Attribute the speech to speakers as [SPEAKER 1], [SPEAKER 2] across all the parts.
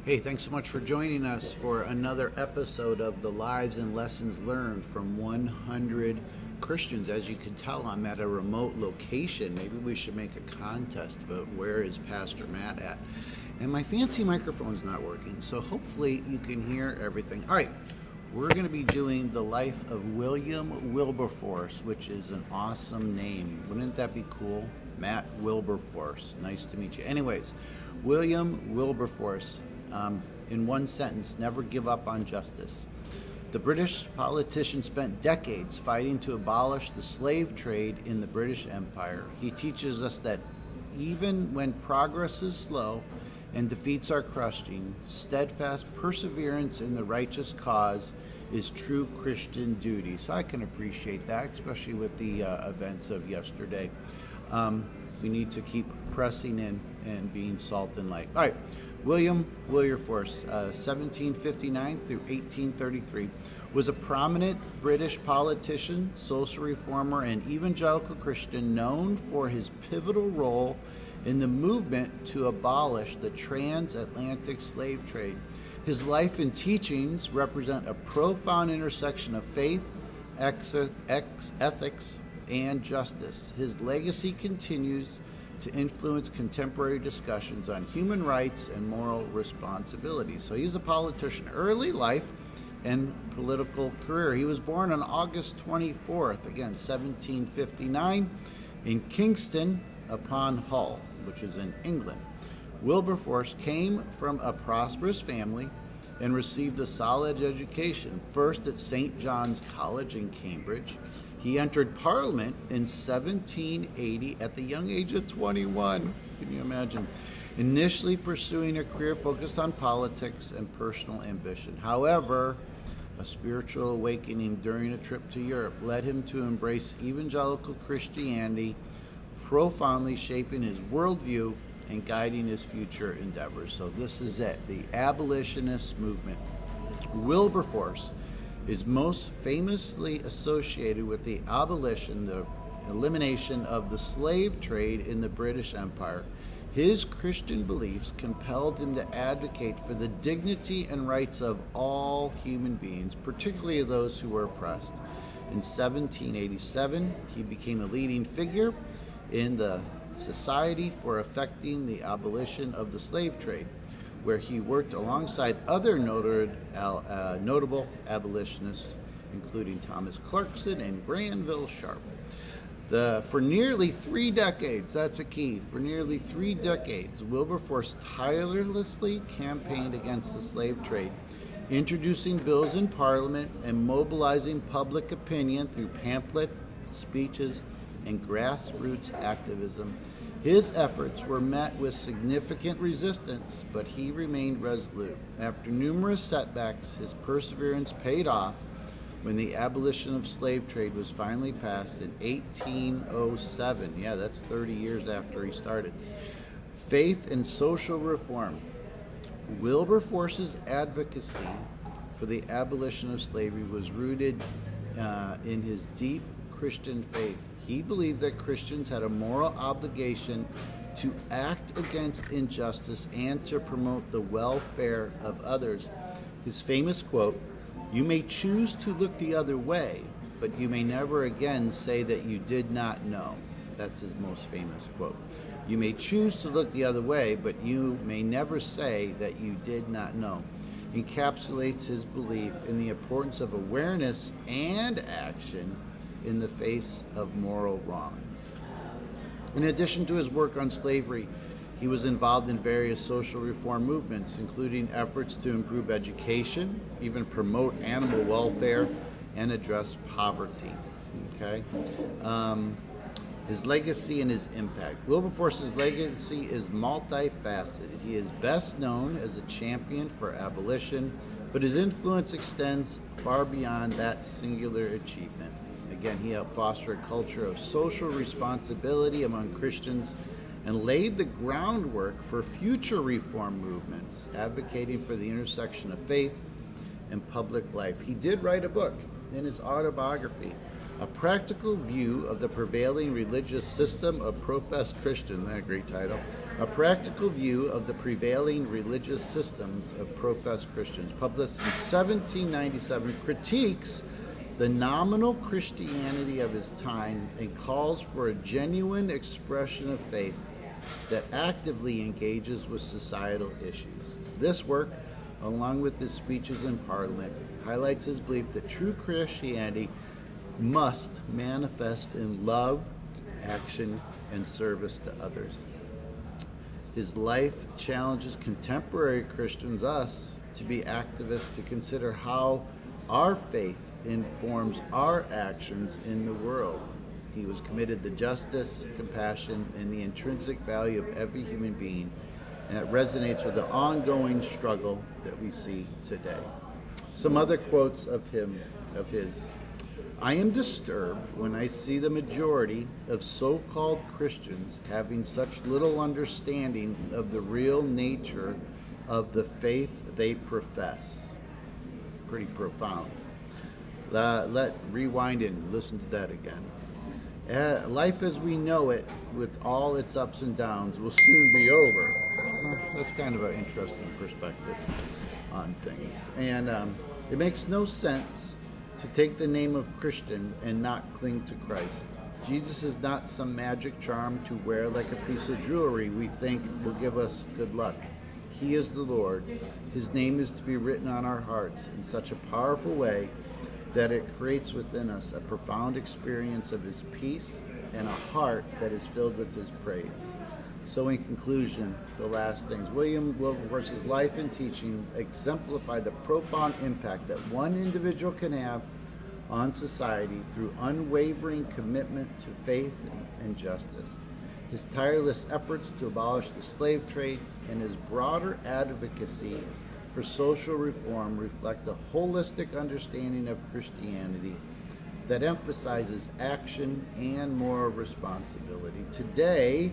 [SPEAKER 1] Hey, thanks so much for joining us for another episode of the Lives and Lessons Learned from 100 Christians. As you can tell, I'm at a remote location. Maybe we should make a contest about where is Pastor Matt at. And my fancy microphone's not working, so hopefully you can hear everything. All right, we're going to be doing the life of William Wilberforce, which is an awesome name. Wouldn't that be cool? Matt Wilberforce. Nice to meet you. Anyways, William Wilberforce. In one sentence, never give up on justice. The British politician spent decades fighting to abolish the slave trade in the British Empire. He teaches us that even when progress is slow and defeats are crushing, steadfast perseverance in the righteous cause is true Christian duty. So I can appreciate that, especially with the events of yesterday. We need to keep pressing in and being salt and light. All right, William Wilberforce, 1759 through 1833, was a prominent British politician, social reformer, and evangelical Christian known for his pivotal role in the movement to abolish the transatlantic slave trade. His life and teachings represent a profound intersection of faith, ethics, and justice. His legacy continues to influence contemporary discussions on human rights and moral responsibility. So he's a politician. Early life and political career. He was born on August 24th, again, 1759, in Kingston upon Hull, which is in England. Wilberforce came from a prosperous family and received a solid education, first at St. John's College in Cambridge. He entered Parliament in 1780 at the young age of 21. Can you imagine? Initially pursuing a career focused on politics and personal ambition. However, a spiritual awakening during a trip to Europe led him to embrace evangelical Christianity, profoundly shaping his worldview and guiding his future endeavors. So this is it, the abolitionist movement. Wilberforce is most famously associated with the abolition, the elimination of the slave trade in the British Empire. His Christian beliefs compelled him to advocate for the dignity and rights of all human beings, particularly those who were oppressed. In 1787, he became a leading figure in the Society for Effecting the Abolition of the Slave Trade, where he worked alongside other notable abolitionists, including Thomas Clarkson and Granville Sharp. For nearly 3 decades, that's a key, for nearly 3 decades, Wilberforce tirelessly campaigned against the slave trade, introducing bills in Parliament and mobilizing public opinion through pamphlet, speeches, and grassroots activism. His efforts were met with significant resistance, but he remained resolute. After numerous setbacks, his perseverance paid off when the abolition of slave trade was finally passed in 1807. Yeah, that's 30 years after he started. Faith and social reform. Wilberforce's advocacy for the abolition of slavery was rooted in his deep Christian faith. He believed that Christians had a moral obligation to act against injustice and to promote the welfare of others. His famous quote, "You may choose to look the other way, but you may never again say that you did not know." That's his most famous quote. You may choose to look the other way, but you may never say that you did not know. Encapsulates his belief in the importance of awareness and action in the face of moral wrongs. In addition to his work on slavery, he was involved in various social reform movements, including efforts to improve education, even promote animal welfare, and address poverty. Okay, his legacy and his impact. Wilberforce's legacy is multifaceted. He is best known as a champion for abolition, but his influence extends far beyond that singular achievement. Again, he helped foster a culture of social responsibility among Christians and laid the groundwork for future reform movements, advocating for the intersection of faith and public life. He did write a book in his autobiography, A practical view of the prevailing religious system of professed Christians, that a great title. A practical view of the prevailing religious systems of professed Christians, published in 1797, critiques the nominal Christianity of his time and calls for a genuine expression of faith that actively engages with societal issues. This work, along with his speeches in Parliament, highlights his belief that true Christianity must manifest in love, action, and service to others. His life challenges contemporary Christians, us, to be activists, to consider how our faith informs our actions in the world. He was committed to justice, compassion, and the intrinsic value of every human being, and it resonates with the ongoing struggle that we see today. Some other quotes of his. I am disturbed when I see the majority of so-called Christians having such little understanding of the real nature of the faith they profess. Pretty profound. Rewind and listen to that again. Life as we know it, with all its ups and downs, will soon be over. That's kind of an interesting perspective on things. And it makes no sense to take the name of Christian and not cling to Christ. Jesus is not some magic charm to wear like a piece of jewelry we think will give us good luck. He is the Lord. His name is to be written on our hearts in such a powerful way that it creates within us a profound experience of his peace and a heart that is filled with his praise. So in conclusion, the last things, William Wilberforce's life and teaching exemplify the profound impact that one individual can have on society through unwavering commitment to faith and justice. His tireless efforts to abolish the slave trade and his broader advocacy for social reform reflect a holistic understanding of Christianity that emphasizes action and moral responsibility. Today,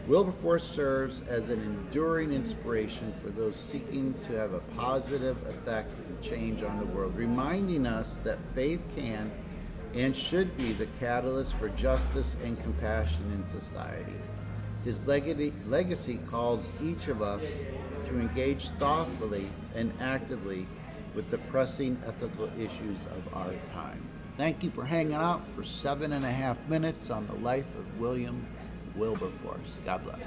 [SPEAKER 1] Wilberforce serves as an enduring inspiration for those seeking to have a positive effect and change on the world, reminding us that faith can and should be the catalyst for justice and compassion in society. His legacy calls each of us to engage thoughtfully and actively with the pressing ethical issues of our time. Thank you for hanging out for 7.5 minutes on the life of William Wilberforce. God bless.